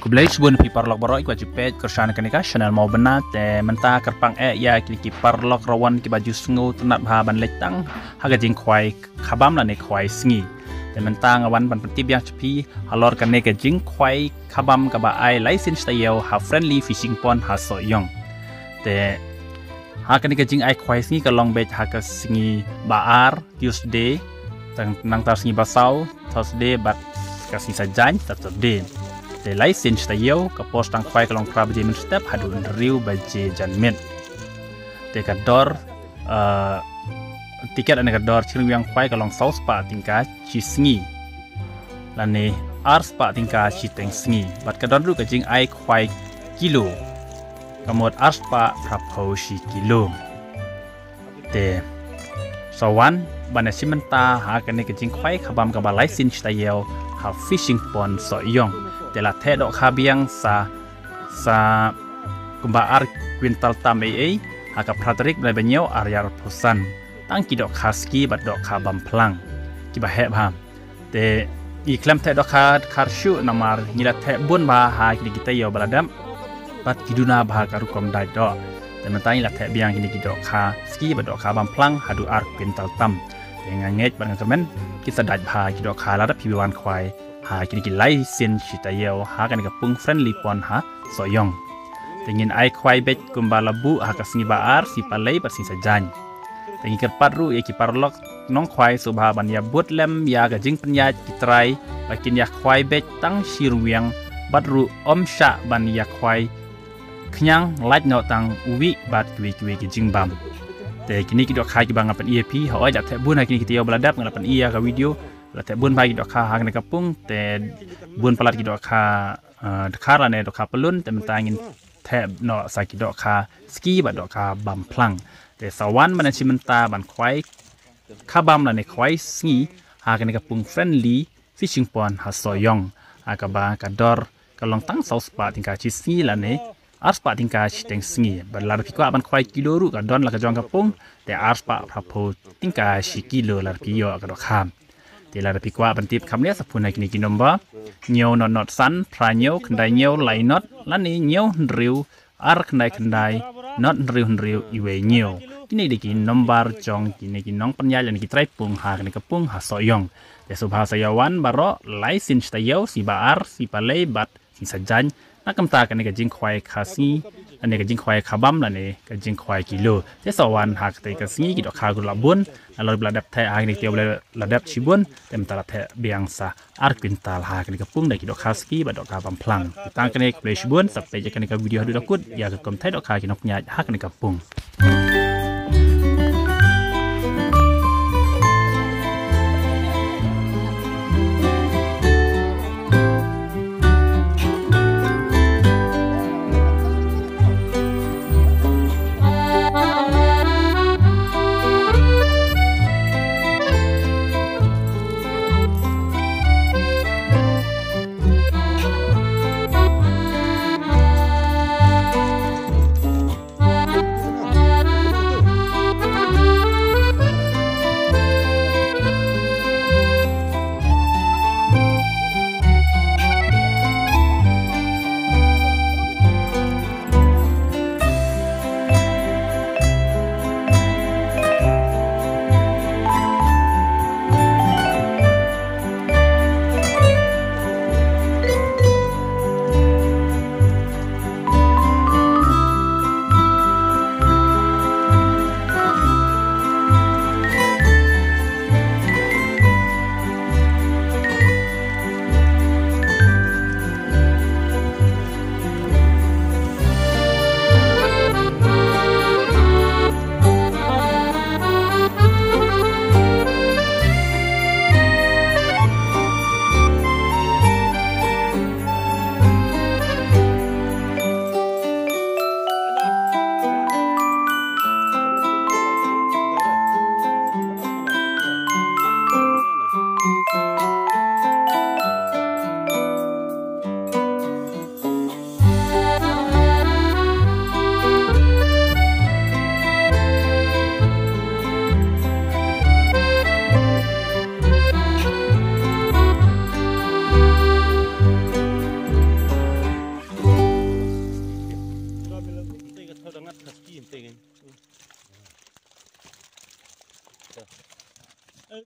Kublai sebun pi parlok barok ikut jepet kersan kanika channel mau benar te menta kerpang ya kini parlok rawan ki baju sengu tenat bahan letang haga jing kwai khabam la ne kwai sngi te menta ngawan ban pentip yang cepi halor kan ne ke jing kwai khabam ka ba ai license tayo ha friendly fishing pond ha so yong te ha kan ke jing ai kwai sngi ka long bet ha ka sngi baar Tuesday tang nang tar sngi basau Thursday bat ka sngi sajan Saturday te license tayo ka post tang kwai kalong krab je min step hadu riu baje janmet te ka dor tiket ane ka dor chiring yang kwai kalong saus pa tingka chisngi lane ars pa tingka chiteng sngi bat ka dor ru ka jing ai kwai kilo kamot ars pa prapo shi kilo te sawan bana simenta ha ka ne ka jing kwai khabam ka ba license tayo ha fishing pond so yong telah tedok kabiang sa kumbaar kwintal tam haka praterik dari banyo aryar pusan tangki dok kaski bat dok kabam plang kiba heb ha te iklam tedok karshu namar ngila te bun ba ha kini kita yo baladam bat kiduna ba karukom dai dok te mentai la te biang kini dok kaski bat dok kabam plang hadu ar kwintal tam dengan ngej ban kemen kita dai ba dok kaladap hibuan kwai ha kini license tayo ha kan ka pung friendly pon ha soyong tingin ai kwai bet kumbalabu ha ka singi baar si palai par si sajan tingin ka parru e ki parlok nong kwai subha ban ya but lem ya ga jing penya kitrai bakin ya kwai bet tang shirwiang batru omsha ban ya kwai knyang laj no tang uwi bat kwi ki jing bam te kini ki dok ha ki bang apan ep ha oi ja the bun ha kini ki tiyo beladap ngalapan iya ka video late bun bagi dok ha hang kapung te bun palat ki dok ha dekara ne dok ha pelun te mentangin te no sa ki dok ha ski ba dok ha bam plang te sawan man chi menta ban kwai khabam la ne kwai sngi ha kan kapung friendly fishing pond ha soyong aka ba ka dor kalong tang saus pa tingka chi sngi la ne ars pa tingka chi teng sngi ba la pi kwa ban kwai kilo ru ka don la ka jong kapung te ars pa prapo tingka chi kilo la pi yo ka dok ha telah ada pikwa bentip kamlia sapuna kini kinomba nyo not san pranyo kendai nyo lai not lani nyo ndriu ar kendai not ndriu iwe nyo kini diki nombar jong kini kinong penyal yang kitrai pung ha kini kepung ha soyong ya subha sayawan baro license tayo si baar si palai bat si sajan nakam ta kini kajing kwai khasi ane kajing kwai khabam lane kajing kwai kilo te sawan hak te kasngi ki dok khagu labun alor bladap the ha ni tiyo bladap chibun tem tala the biangsa ar kwintal ha kini kapung dai ki dok khaski ba dok kabam plang tang kini play chibun sampai je kini ka video hadu dakut ya ka kom thai dok kha kinok nya ha kini kapung husky yang pengen.